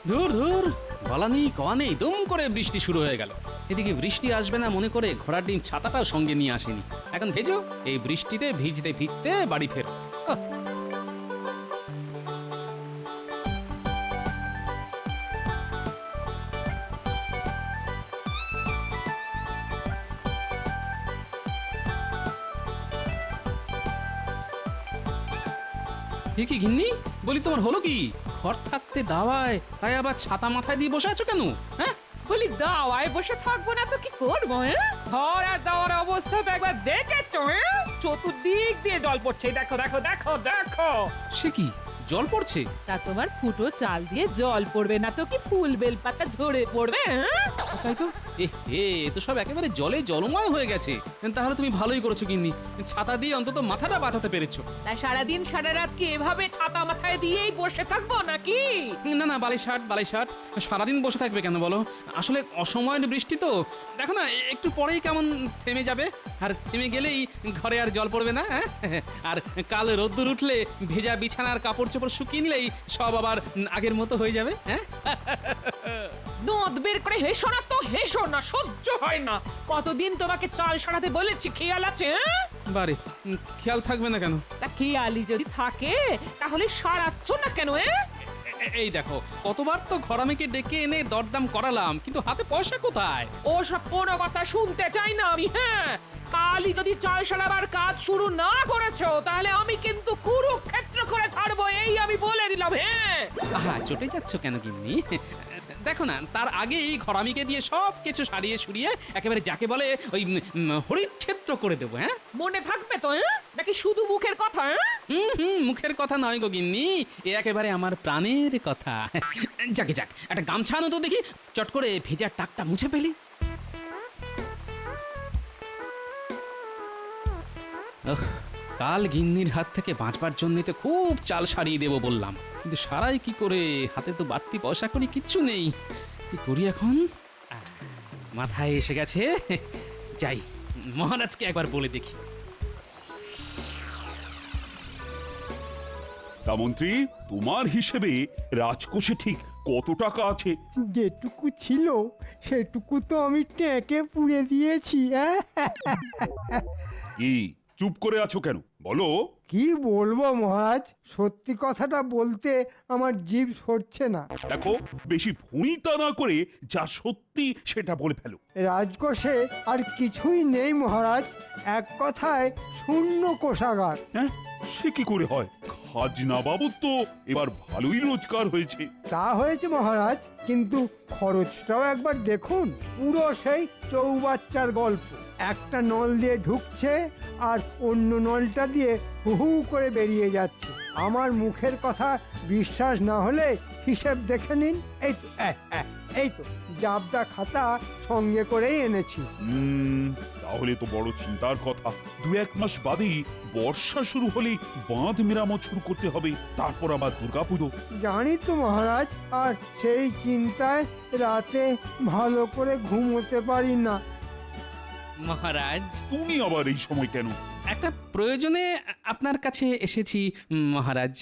ধুর ধুর, বলা নেই কওয়া নেই, দুম করে বৃষ্টি শুরু হয়ে গেল। এদিকে বৃষ্টি আসবে না মনে করে ঘোড়ার ডিম ছাতাটাও সঙ্গে নিয়ে আসেনি। এখন ভেজো, এই বৃষ্টিতে ভিজতে ভিজতে বাড়ি ফেরো। আহ! এ কি গিন্নি, বলি তোমার হলো কি? ঘর থাকতে দাওয়ায়, তাই আবার ছাতা মাথায় দিয়ে বসে আছো কেন? হ্যাঁ, বলি দাওয়ায় বসে থাকবো না তো কি করবো? ঘর আর দাওয়ার অবস্থা তো একবার দেখেছো? চতুর্দিক দিয়ে জল পড়ছে, দেখো দেখো দেখো দেখো। সে কি জল পড়ছে? তা তোমার ফুটো চাল দিয়ে জল পড়বে না তো কি ফুল বেলপাতা ঝরে পড়বে? তাই তো, এ তো সব একেবারে জলে জলময় হয়ে গেছে। তাহলে তুমি ভালোই করেছো গিন্নি, ছাতা দিয়ে অন্তত মাথাটা বাঁচাতে পেরেছো। তাই সারাদিন সারা রাত কি এভাবে ছাতা মাথায় দিয়েই বসে থাকবো নাকি? না না, বালিশাট সারাদিন বসে থাকবে কেন বলো? আসলে অসময়ের বৃষ্টি তো, দেখো না একটু পরেই কেমন থেমে যাবে, আর থেমে গেলেই ঘরে আর জল পড়বে না। আর কাল রোদ্দুর উঠলে ভেজা বিছানার কাপড় চোপড় শুকিয়ে নিলেই সব আবার আগের মতো হয়ে যাবে। হ্যাঁ, দাঁত বের করে হেসো না তো, হেসো না, সহ্য হয় না। কতদিন তোমাকে চাল সারাতে বলেছি, খেয়াল আছে? বারে খেয়াল থাকবে না কেন? তা খেয়ালি যদি থাকে তাহলে সারাচ্ছ না কেন? এই দেখো, কতবার তো ঘরামিকে ডেকে এনে দরদাম করালাম, কিন্তু হাতে পয়সা কোথায়? ও সব কোনো কথা শুনতে চাই না আমি। হ্যাঁ, কালই যদি চাল সারাবার কাজ শুরু না করেছো তাহলে আমি কিন্তু কুরুক্ষেত্র করে ছাড়বো, এই আমি বলে দিলাম। হ্যাঁ, আহা, চটে যাচ্ছ কেন গিন্নি? দেখো না, তার আগেই ঘরামিকে দিয়ে সব কিছু সারিয়ে সুরিয়ে একেবারে যাকে বলে ওই হরিত ক্ষেত্র করে দেবো। হ্যাঁ, মনে থাকবে তো? নাকি শুধু মুখের কথা? মুখের কথা নয় গো গিন্নি, এ একেবারে আমার প্রাণের কথা। যাকে যাক, একটা গামছা আনো তো দেখি, চট করে ভেজা টাকটা মুছে ফেলি। ওহ, কাল গিন্নির হাত থেকে বাঁচবার জন্য তো খুব চাল সারিয়ে দেবো বললাম, কিন্তু সারাই কি করে? হাতে তো বাড়তি পয়সা করি কিচ্ছু নেই, কি করি এখন? মাথায় এসে গেছে, যাই মহারাজকে একবার বলে দেখি। তা মন্ত্রী, তোমার হিসেবে রাজকোষে ঠিক কত টাকা আছে? যেটুকু ছিল সেটুকু তো আমি ট্যাঁকে পুড়ে দিয়েছি। কি চুপ করে আছো কেন, বলো। কি বলবো মহারাজ, সত্যি কথাটা বলতে আমার জিভ সরছে না। দেখো, বেশি ভুঁইতা না করে যা সত্যি সেটা বলে ফেলো। রাজকোষে আর কিছুই নেই মহারাজ, এক কথায় শূন্য কোষাগার। হ্যাঁ, সে কি করে হয়? খাজনা বাবদ তো এবার ভালোই রোজগার হয়েছে। তা হয়েছে মহারাজ, কিন্তু খরচটাও একবার দেখুন, পুরো সেই চৌবাচ্চার গল্প। একটা নল দিয়ে ঢুকছে আর অন্য নলটা দিয়ে হু হু করে বেরিয়ে যাচ্ছে। আমার মুখের কথা বিশ্বাস না হলে হিসেব দেখে নিন। এই তো এই তো জাবদা খাতা সঙ্গে করেই এনেছি। তাহলে তো বড় চিন্তার কথা। 2-1 মাস বাদেই বর্ষা শুরু হলে বাঁধ মেরামত শুরু করতে হবে, তারপর আবার দুর্গাপুজো। জানি তো মহারাজ, আর সেই চিন্তায় রাতে ভালো করে ঘুমোতে পারি না। মহারাজ, তুমি আবার এই সময় কেন? একটা প্রয়োজনে আপনার কাছে এসেছি মহারাজ।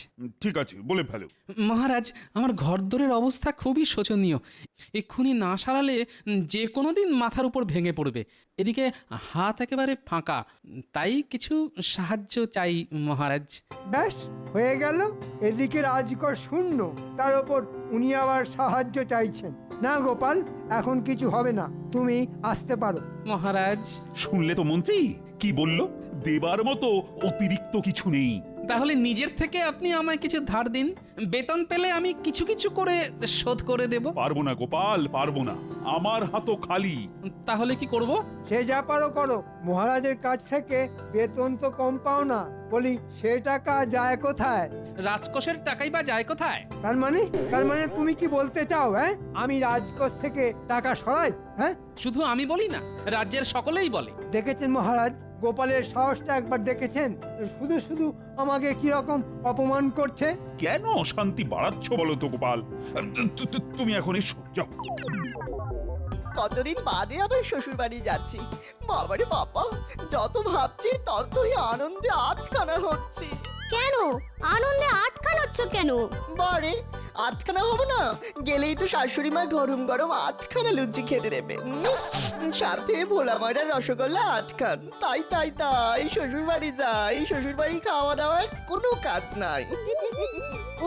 ঠিক আছে, বলে ফেলো। মহারাজ, আমার ঘরদোরের অবস্থা খুবই শোচনীয়, এক্ষুনি না সারালে যে কোনো দিন মাথার উপর ভেঙে পড়বে। এদিকে হাত একেবারে ফাঁকা, তাই কিছু সাহায্য চাই মহারাজ। ব্যাস হয়ে গেল, এদিকে রাজকোষ শূন্য, তার ওপর উনি আবার সাহায্য চাইছেন। না গোপাল, এখন কিছু হবে না, তুমি আসতে পারো। মহারাজ, শুনলে তো মন্ত্রী কি বলল, দেবার মতো অতিরিক্ত কিছু নেই। তাহলে নিজের থেকে আপনি আমায় কিছু ধার দিন, বেতন পেলে আমি কিছু কিছু করে শোধ করে দেব। পারবো না গোপাল, পারবো না, আমার হাতও খালি। তাহলে কি করব? সে যা পারো করো, মহারাজের কাছ থেকে বেতন তো কম পাও না। বলি সে টাকা যায় কোথায়? রাজকোষের টাকাই বা যায় কোথায়? তার মানে তুমি কি বলতে চাও আমি রাজকোষ থেকে টাকা সরাই? শুধু আমি বলি না, রাজ্যের সকলেই বলে। দেখেছেন মহারাজ, গোপালের সাহসটা একবার দেখেছেন? শুধু শুধু আমাকে কি রকম অপমান করছে। কেন অশান্তি বাড়াচ্ছ বলো তো গোপাল? তুমি এখন এসো, যাও। কতদিন বাদে আবার শ্বশুর বাড়ি যাচ্ছি। বাবারে বাবা, যত ভাবছি ততই আনন্দে আটখানা হচ্ছি। কেন আনন্দে আটকানোচ্ছ কেন? বারে আটখানা হবো না, গেলেই তো শাশুড়ি মা গরম গরম 8খানা লুচি খেতে দেবে। সাথে ভোলা ময়দার রসগোল্লা 8খান। তাই তাই তাই শ্বশুর বাড়ি যাই, শ্বশুর বাড়ি খাওয়া দাওয়ার কোনো কাজ নাই।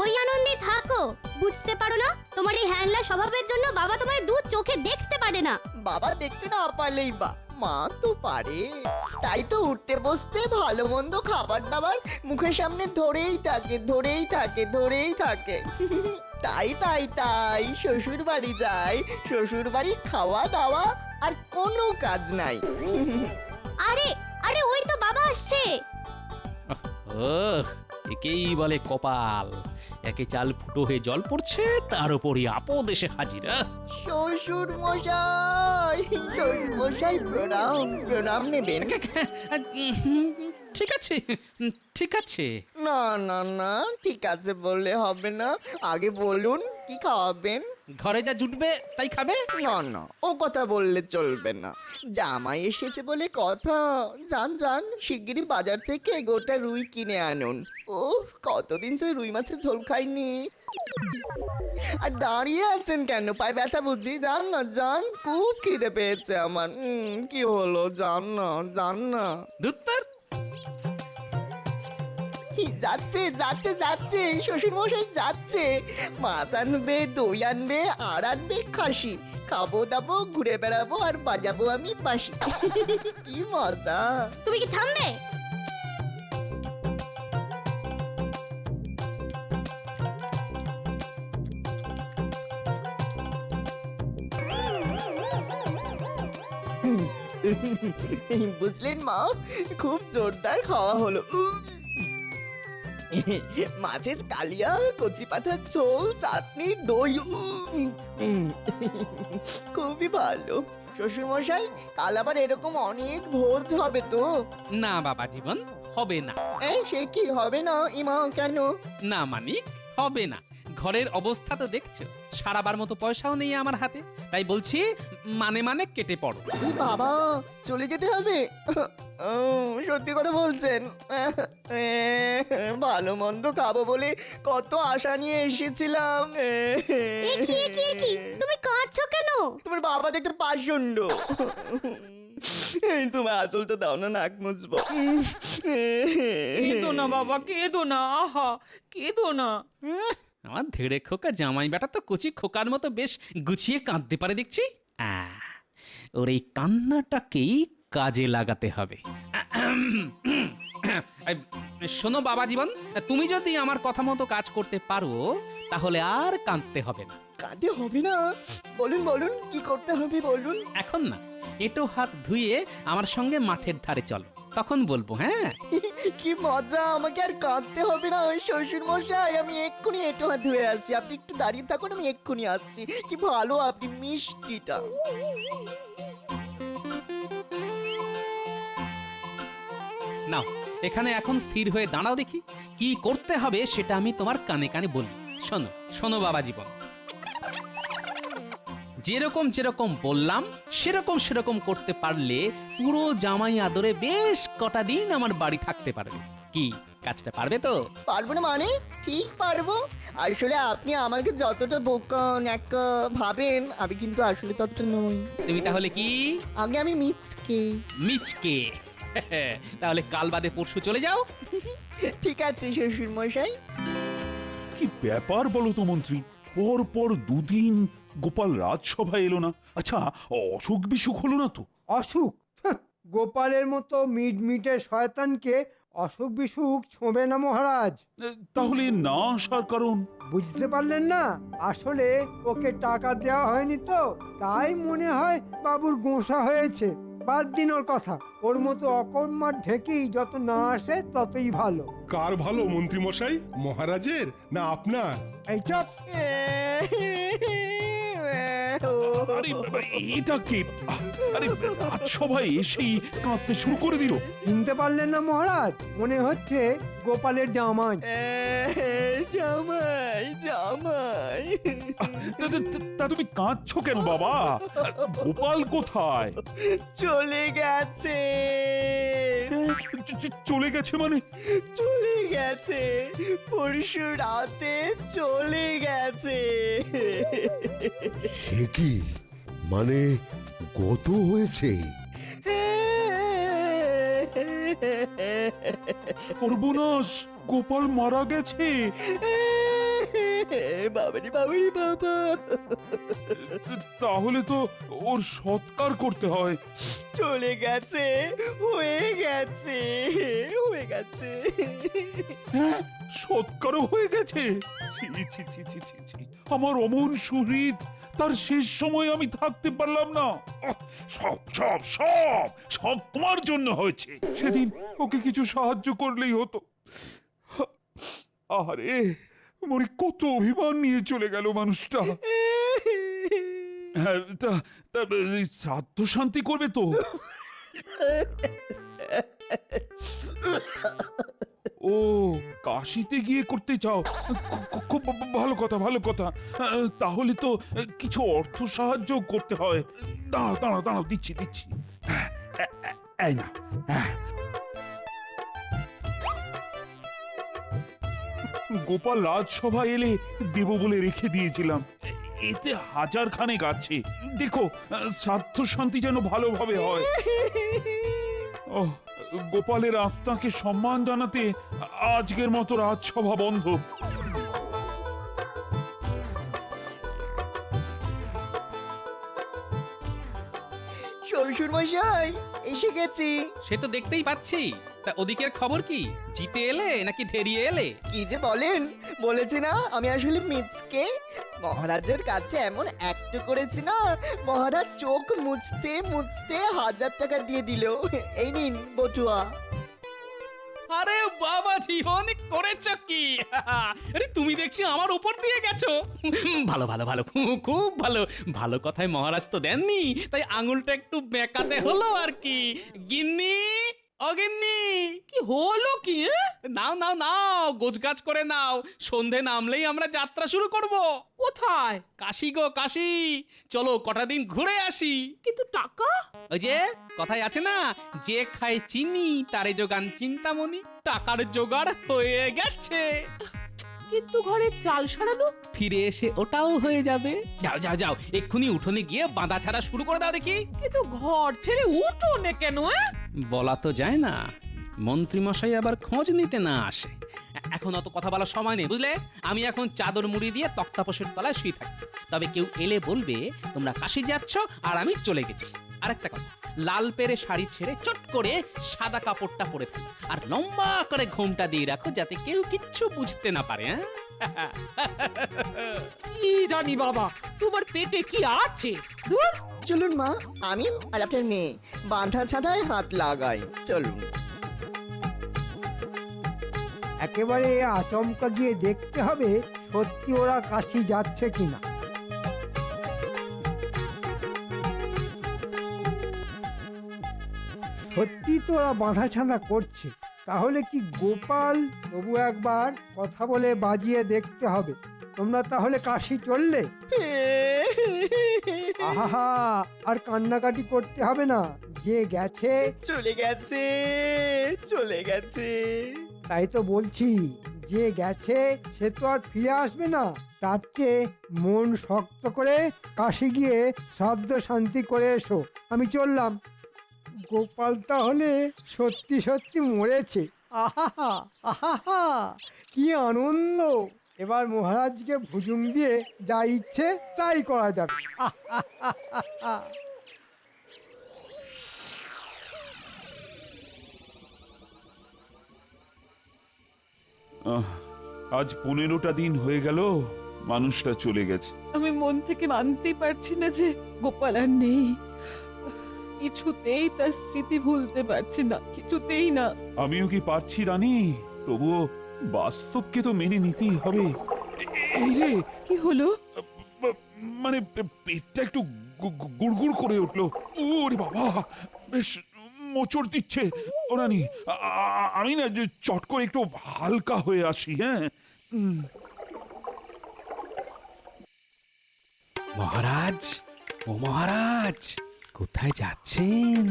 ওই আনন্দে থাকো, বুঝতে পারো না তোমার এই হ্যাংলা স্বভাবের জন্য বাবা তোমার দু চোখে দেখতে পারে না। বাবা দেখতে না পারলেই বা মা তো পারে, তাই তো উঠতে বসতে ভালো মন্দ খাবার দাবার মুখের সামনে ধরেই থাকে ধরেই থাকে ধরেই থাকে। তাই তাই তাই শ্বশুর বাড়ি যাই, শ্বশুর বাড়ি খাওয়া দাওয়া আর কোনো কাজ নাই। আরে আরে ওই তো বাবা আসছে। ও একেই বলে কপাল, একে চাল ফুটো হয়ে জল পড়ছে, তার উপরই আপদ এসে হাজির। শ্বশুর মশাই, শ্বশুর মশাই প্রণাম, প্রণাম নেবেন। ঠিক আছে ঠিক আছে। না না না, ঠিক আছে বললে হবে না, আগে বলুন কি খাওয়াবেন। ঘরে যা জুটবে তাই খাবে। না না, ও কথা বললে চলবে না, জামাই এসেছে বলে কথা। যান যান, শিগগিরই বাজার থেকে গোটা রুই কিনে আনুন। ও কতদিন সে রুই মাছের ঝোল খাইনি। আর দাঁড়িয়ে আছেন কেন, পায়ে ব্যথা বুঝি? যান না যান, খুব খিদে পেয়েছে আমার। কি হলো, যান না যান না। দুত্তর যাচ্ছে যাচ্ছে যাচ্ছে, শ্বশুর মশাই যাচ্ছে। মাছ আনবে, দই আনবে, আর আনবে খাসি। খাবো দাবো, ঘুরে বেড়াবো, আর বাজাবো আমি বাঁশি। কি মজা। তুমি কি থামবে? বুঝলেন মা, খুব জোরদার খাওয়া হলো। মাছের কালিয়া, কচি পাঠার ঝোল, চাটনি, দই, খুবই ভালো। শ্বশুর মশাই, কাল আবার এরকম অনেক ভোজ হবে তো? না বাবা জীবন, হবে না। সে কি হবে না ইমা, কেন? না মানিক, হবে না। ঘরের অবস্থা তো দেখছো, সারাবার মতো পয়সাও নেই আমার হাতে, তাই বলছি মানে মানে কেটে পড়ো। এই বাবা, চলে যেতে হবে? সত্যি কথা বলছেন? ভালো মন্দ খাবো বলে কত আশা নিয়ে এসেছিলাম। তুমি কাঁদছো কেন? তোমার বাবা দেখতে পাষণ্ড। তোমার আঁচলটা দাও না, নাক মুছবো। কেঁদো না বাবা, কেঁদো না, আহা কেঁদো না। আমার ধেড়ে খোকা জামাই বেটা তো কচি খোকার মতো বেশ গুছিয়ে কাঁদতে পারে দেখছি। ওর এই কান্নাটাকেই কাজে লাগাতে হবে। শোনো বাবা জীবন, তুমি যদি আমার কথা মতো কাজ করতে পারো তাহলে আর কাঁদতে হবে না। কাঁদতে হবে না? বলুন বলুন, কি করতে হবে বলুন। এখন না, এঁটো হাত ধুয়ে আমার সঙ্গে মাঠের ধারে চলো, তখন বলবো। হ্যাঁ কি মজা, আমাকে আর কাঁদতে হবে না। ওই শ্বশুর মশাই, আমি এক্ষুনি একটু হাত ধুয়ে আসছি, আপনি একটু দাঁড়িয়ে থাকুন, আমি এক্ষুনি আসছি। কি ভালো আপনি, মিষ্টিটা। নাও, এখানে এখন স্থির হয়ে দাঁড়াও দেখি, কি করতে হবে সেটা আমি তোমার কানে কানে বলি। শোনো শোনো বাবা জীবন, যেরকম যেরকম বললাম সেরকম সেরকম করতে পারলে পুরো জামাই আদরে বেশ কটা দিন আমার বাড়ি থাকতে পারবে। কি কাজটা পারবে তো? পারবো না মানে? ঠিক পারবো। আসলে আপনি আমাকে যতটা বোকা ন্যাকা ভাবেন, আমি কিন্তু আসলে ততটা নই। তুমি তাহলে কি? আগে আমি মিচকে। মিচকে? তাহলে কাল বাদে পরশু চলে যাও। ঠিক আছে শ্বশুর মশাই। কি ব্যাপার বলো তো মন্ত্রী, পর পর দুদিন গোপাল রাজসভায় এলো না। আচ্ছা, অসুখ বিসুখ হলো না তো? অসুখ? গোপালের মতো মিটমিটে শয়তানকে অসুখ বিসুখ ছোঁবে না মহারাজ। তাহলে না আসার কারণ? বুঝতে পারলেন না? আসলে ওকে টাকা দেওয়া হয়নি তো, তাই মনে হয় বাবুর গোঁসা হয়েছে। বাদ দিন ওর কথা, ওর মতো অকর্মার ঢেকেই যত না আসে ততই ভালো। কার ভালো মন্ত্রী মশাই, মহারাজের না আপনার? এই চপ। আরে এটা কি? আরে রাজসভায় এসেই কাঁদতে শুরু করে দিল। চিনতে পারলেন না মহারাজ? মনে হচ্ছে গোপালের জামাই। জামাই আমায় তা তুমি কাঁদছো কেন বাবা? গোপাল কোথায়? চলে গেছে, চলে গেছে মানে? চলে গেছে, পরশু রাতে চলে গেছে। সে কি মানে গত হয়েছে? সর্বনাশ, গোপাল মারা গেছে। বাবারি বাবারি বাবা, তাহলে তো ওর সৎকার করতে হয়। চলে গেছে, হয়ে গেছে, হয়ে গেছে। হ্যাঁ, সৎকারও হয়ে গেছে। ছি ছি ছি ছি ছি ছি, আমার অমন শহীদ, তার শেষ সময় আমি থাকতে পারলাম না। সব সব সব সব তোমার জন্য হয়েছে। সেদিন ওকে কিছু সাহায্য করলেই হতো। আরে মনে কত অভিমান নিয়ে চলে গেল মানুষটা। হ্যাঁ, তা তা এই শ্রাদ্ধ শান্তি করবে তো? ও, কাশিতে গিয়ে করতে চাও? খুব ভালো কথা, ভালো কথা। তাহলে তো কিছু অর্থ সাহায্য করতে হয়। দাঁড়াও দাঁড়াও দাঁড়াও, দিচ্ছি দিচ্ছি। এই না, গোপাল রাজসভা এলে দেব বলে রেখে দিয়েছিলাম। এতে 1000 খানেক আছে। দেখো, শ্রাদ্ধ শান্তি যেন ভালোভাবে হয়। ও, গোপালের আত্মাকে সম্মান জানাতে আজকের মতো রাজসভা বন্ধ। শ্বশুর মশাই, এসে গেছি। সে তো দেখতেই পাচ্ছি। তা ওদিকের খবর কি? জিতে এলে নাকি ধেরিয়ে এলে? কি যে বলেন, বলেছি না আমি আসলে মিচকে। মহারাজের কাছে এমন একটু করেছি না, মহারাজ চোখ মুছতে মুছতে 1000 টাকা দিয়ে দিল। এই নিন বটুয়া। আরে বাবাজি, অনেক করেছো কি! আরে তুমি দেখছি আমার উপর দিয়ে গেছো। ভালো ভালো ভালো, খুব ভালো। ভালো কথায় মহারাজ তো দেননি, তাই আঙুলটা একটু বেঁকাতে হলো আর কি। গিন্নি, অগিন্নি, কি হলো কি? নাও নাও নাও, গোছগাছ করে নাও। সন্ধে নামলেই আমরা যাত্রা শুরু করব। কোথায়? কাশি গো কাশি, চলো কটা দিন ঘুরে আসি। কিন্তু টাকা? ওই যে কথায় আছে না, যে খায় চিনি তারে যোগান চিন্তামণি। টাকার জোগাড় হয়ে গেছে। কিন্তু ঘরে চাল সারানো? ফিরে এসে ওটাও হয়ে যাবে। যাও যাও যাও, এক্ষুনি উঠোনে গিয়ে বাঁধা ছাড়া শুরু করে দাও দেখি। কিন্তু ঘর ছেড়ে উঠোনে কেন? বলা তো যায় না, মন্ত্রী মশাই আবার খোঁজ নিতে না আসে। এখন অত কথা বলার সময় নেই, বুঝলে? আমি এখন চাদর মুড়ি দিয়ে তক্তাপোষের তলায় শুয়ে থাকি। তবে কেউ এলে বলবে তোমরা কাশি যাচ্ছ আর আমি চলে গেছি। আরেকটা কথা, লাল পেরে শাড়ি ছেড়ে চট করে সাদা কাপড়টা পরে ফেলো, আর লম্বা করে ঘোমটা দিয়ে রাখো, যাতে কেউ কিচ্ছু বুঝতে না পারে। হ্যাঁ, কি জানি বাবা, তোমার পেটে কি আছে? ধুর। চলুন মা, আমি আর আপনার মেয়ে বাঁধা ছাদায় হাত লাগাই। চলুন। একেবারে আচমকা গিয়ে দেখতে হবে সত্যি ওরা কাশি যাচ্ছে কিনা। সত্যি তো ওরা বাঁধা ছাঁধা করছে, তাহলে কি গোপাল? তবু একবার কথা বলে বাজিয়ে দেখতে হবে। তোমরা তাহলে কাশি চললে? আহা, আর কান্নাকাটি করতে হবে না। যে গেছে চলে গেছে, চলে গেছে। তাই তো বলছি, যে গেছে সে তো আর ফিরে আসবে না। তার চেয়ে মন শক্ত করে কাশি গিয়ে শ্রাদ্ধ শান্তি করে এসো। আমি চললাম। গোপাল তাহলে সত্যি সত্যি মরেছে। আহা আহা, কি আনন্দ! এবার মহারাজকে ভুজুং দিয়ে যা ইচ্ছে তাই করা যাবে। আজ 15টা দিন হয়ে গেল মানুষটা চলে গেছে। আমি মন থেকে মানতেই পারছি না যে গোপাল আর নেই। কিছুতেই তার স্মৃতি ভুলতে পারছি না, কিছুতেই না। আমিও কি পারছি রানী, তবুও বাস্তবকে তো মেনে নিতেই হবে। এই রে, কি হলো? মানে পেটটা একটু গুড়গুড় করে উঠলো। ওরে বাবা, বেশ মোচড় দিচ্ছে। ও রানী, আমি না যে চট করে একটু হালকা হয়ে আসি। হ্যাঁ, মহারাজ, ও মহারাজ, কোথায় যাচ্ছেন?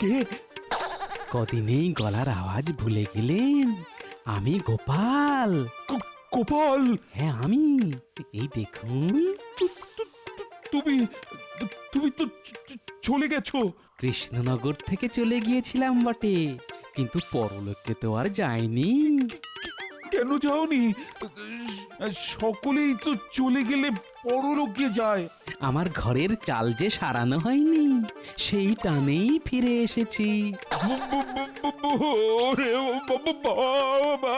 কে? কদিনেই গলার আওয়াজ ভুলে গেলেন? আমি গোপাল। গোপাল, হ্যাঁ আমি। এই দেখুন, তুমি তুমি তো চলে গেছো। কৃষ্ণনগর থেকে চলে গিয়েছিলাম বটে, কিন্তু পরলোকে তো আর যায়নি। কেন যাওনি? সকলেই তো চলে গেলে পরলোকে যায়। আমার ঘরের চাল যে সারানো হয়নি, সেই টানেই ফিরে এসেছি। ওরে বাবা!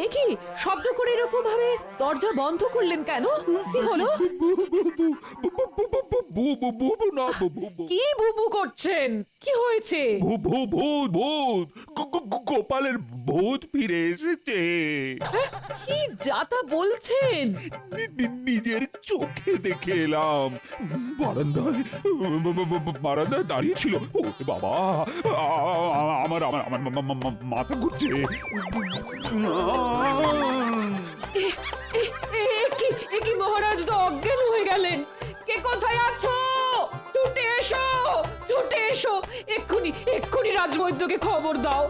একি শব্দ করে এরকম ভাবে দরজা বন্ধ করলেন কেন? কি হলো? কি বুবু করছেন? কি হয়েছে? গোপালের ভূত ফিরে এসেছে। কি যাতা বলছেন? নিজের চোখে দেখে এলাম। বারান্দায় দাঁড়িয়ে ছিল। ও বাবা, আমার আমার আমার মাথা ঘুরছে। একি মহারাজ তো অজ্ঞান হয়ে গেলেন। কে কোথায় আছো? ছুটে এসো, ছুটে এসো, এক্ষুনি রাজবৈদ্যকে খবর দাও।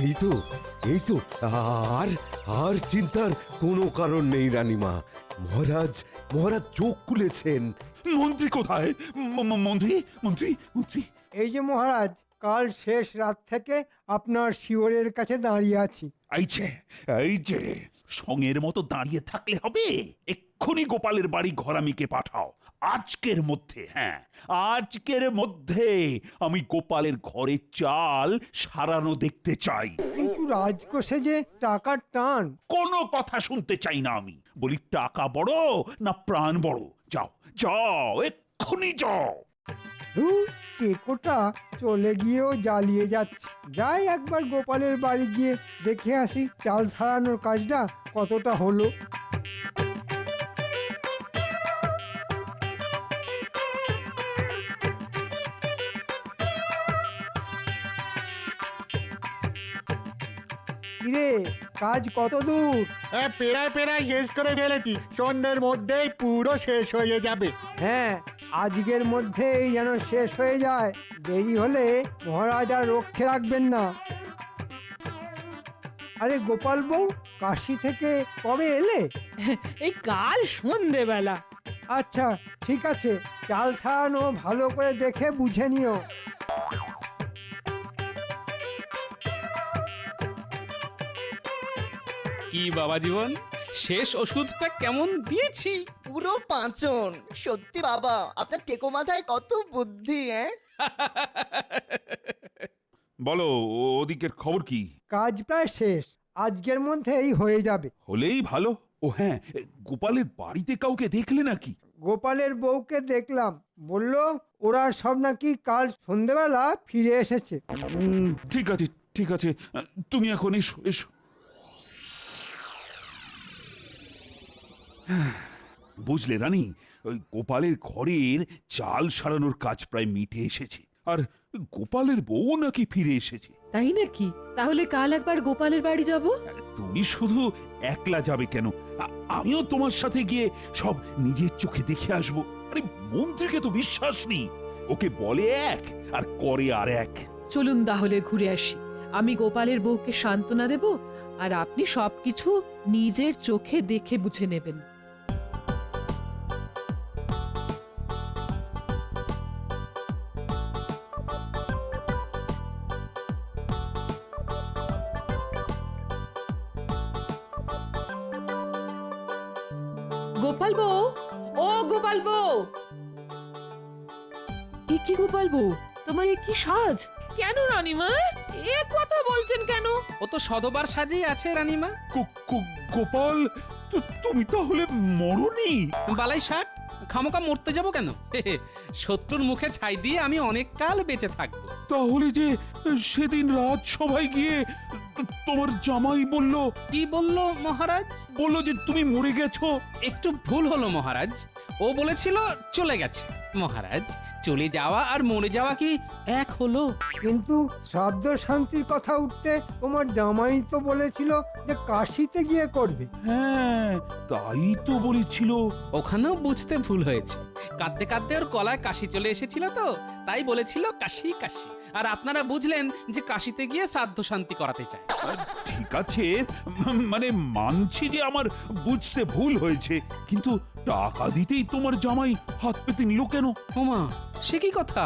এই তো, এই তো, আর আর চিন্তার কোনো কারণ নেই রানীমা। মহারাজ, মহারাজ চোখ খুলেছেন। মন্ত্রী কোথায়? মন্ত্রী মন্ত্রী মন্ত্রী এই যে মহারাজ, কাল শেষ রাত থেকে আপনার শিওরের কাছে দাঁড়িয়ে আছি। এই যে সঙ্গের মতো দাঁড়িয়ে থাকলে হবে। এক্ষুনি গোপালের বাড়ি ঘরামিকে পাঠাও। আজকের মধ্যে, হ্যাঁ আজকের মধ্যে আমি গোপালের ঘরের চাল সারানো দেখতে চাই। কিন্তু রাজকোষে যে টাকার টান। কোনো কথা শুনতে চাই না আমি। বলি টাকা বড় না প্রাণ বড়? যাও যাও, এক্ষুনি যাও। টেকোটা চলে গিয়েও জ্বালিয়ে যাচ্ছে। যাই একবার গোপালের বাড়ি গিয়ে দেখে আসি চাল সারানোর কাজটা কতটা হলো। কিরে, কাজ কত দূর? পেড়ায় শেষ করে ফেলেছি। সন্ধ্যের মধ্যেই পুরো শেষ হয়ে যাবে। হ্যাঁ, আজকের মধ্যেই যেন শেষ হয়ে যায়। দেরি হলে মহারাজ আর রক্ষে রাখবেন না। আরে গোপাল বউ, কাশি থেকে কবে এলে? এই কাল সন্ধেবেলা। আচ্ছা ঠিক আছে, চাল ছাড়ানো ভালো করে দেখে বুঝে নিও। কি বাবা জীবন, শেষ ওষুধটা কেমন দিয়েছি? পুরো পাঁচন। সত্যি বাবা, আপনার টেকো মাথায় কত বুদ্ধি। বলো, ওদিকের খবর কি? কাজ প্রায় শেষ, আজকের মধ্যেই হয়ে যাবে। হলেই ভালো। ও হ্যাঁ, গোপালের বাড়িতে কাউকে দেখলে নাকি? গোপালের বউকে দেখলাম, বলল ওরা সব নাকি কাল সন্ধেবেলা ফিরে এসেছে। ঠিক আছে ঠিক আছে, তুমি এখন এসো এসো। বুঝলে রানী, ওই গোপালের ঘরের চাল সারানোর কাজ প্রায় মিটে এসেছে। আর গোপালের বউ নাকি ফিরে এসেছে। তাই নাকি? তাহলে কাল একবার গোপালের বাড়ি যাব। তুমি শুধু একলা যাবে কেন? আমিও তোমার সাথে গিয়ে সব নিজের চোখে দেখে আসবো। আরে মন্ত্রীকে তো বিশ্বাস নেই। ওকে বলে এক আর করে আর এক। চলুন তাহলে ঘুরে আসি। আমি গোপালের বউকে সান্ত্বনা দেব, আর আপনি সবকিছু নিজের চোখে দেখে বুঝে নেবেন। গোপাল বউ, ও গোপাল বউ। এ কি গোপাল বউ, তোমার এ কি সাজ? কেন রানীমা এ কথা বলছেন কেন? ও তো সদবার সাজেই আছে রানীমা। গোপাল, তুমি তাহলে মরনি? বালাই ষাট, খামোকা মরতে যাব কেন? শত্রুর মুখে ছাই দিয়ে আমি অনেক কাল বেঁচে থাকবো। তাহলে যে সেদিন রাজসভায় গিয়ে তোমার জামাই বলল কি বললো মহারাজ? যে তুমি মরে গেছো। একটু ভুল হলো মহারাজ, ও বলেছিল চলে গেছে। মহারাজ, চলে যাওয়া আর মরে যাওয়া কি এক হলো? কিন্তু শ্রাদ্ধ শান্তির কথা উঠতে তোমার জামাই তো বলেছিল যে কাশিতে গিয়ে করবে। হ্যাঁ, তাই তো বলেছিল। ওখানেও বুঝতে ভুল হয়েছে। কাঁদতে কাঁদতে ওর গলায় কাশি চলে এসেছিল, তো তাই বলেছিল কাশি কাশি। আর আপনারা বুঝলেন যে কাশিতে গিয়ে শ্রাদ্ধ শান্তি করাতে চায়। ঠিক আছে, মানে মানছি যে আমার বুঝতে ভুল হয়েছে, কিন্তু টাকা দিতেই তোমার জামাই হাত পেতে নিল কেন? ওমা, সে কি কথা?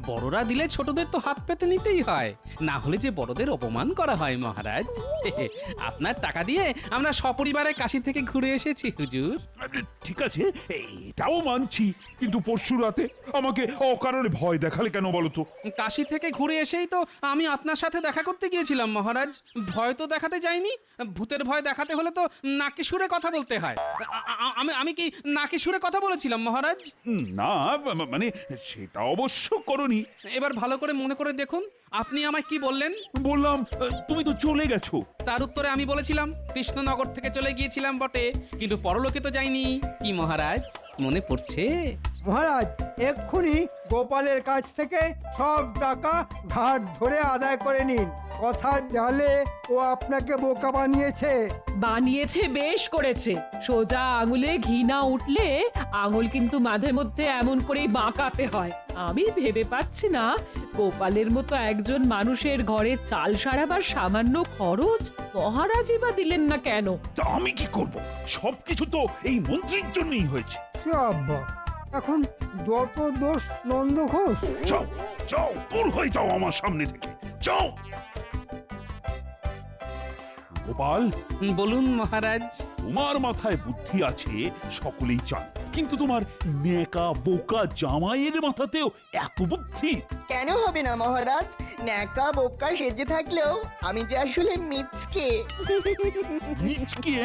বড়রা দিলে ছোটদের তো হাত পেতে নিতেই হয়, না হলে যে বড়দের অপমান করা হয় মহারাজ। আপনার টাকা দিয়ে আমরা সপরিবারে কাশি থেকে ঘুরে এসেছি হুজুর। ঠিক আছে, এটাও মানছি, কিন্তু পরশু রাতে আমাকে অকারণে ভয় দেখালে কেন বলো তো? কাশি থেকে ঘুরে এসেই তো আমি আপনার সাথে দেখা করতে গিয়েছিলাম মহারাজ। ভয় তো দেখাতে যাইনি। ভূতের ভয় দেখাতে হলে তো নাকি সুরে কথা বলতে হয়। আমি কি নাকি সুরে কথা বলেছিলাম মহারাজ? না, মানে সেটা অবশ্য করনি। এবার ভালো করে মনে করে দেখুন, আপনি আমায় কি বললেন? বললাম তুমি তো চলে গেছো। তার উত্তরে আমি বলেছিলাম কৃষ্ণনগর থেকে চলে গিয়েছিলাম বটে, কিন্তু পরলোকে তো যাইনি। কি মহারাজ, মনে পড়ছে? মহারাজ, এক্ষুনি গোপালের কাছ থেকে সব টাকা ধার ধরে আদায় করে নিন। কথার জালে ও আপনাকে বোকা বানিয়েছে। বানিয়েছে বেশ করেছে। সোজা আঙুলে ঘি না উঠলে আঙুল কিন্তু মাঝে মধ্যে এমন করেই বাঁকাতে হয়। আমি ভেবে পাচ্ছি না, গোপালের মতো একজন মানুষের ঘরে চাল সারাবার সামান্য খরচ মহারাজই বা দিলেন না কেন? তা আমি কি করব? সবকিছু তো এই মন্ত্রীর জন্যই হয়েছে। সে আব্বা, এখন যত দোষ নন্দ ঘোষ। যাও যাও, দূর হয়ে যাও আমার সামনে থেকে, যাও। গোপাল, বলুন মহারাজ। তোমার মাথায় বুদ্ধি আছে সকলেই চান, কিন্তু তোমার নেকা বোকা জামাইয়ের মাথাতেও এত বুদ্ধি কেন হবে না মহারাজ? ন্যাকা বোকা সেজে থাকলেও আমি যে আসলে মিচকে। নিচকে,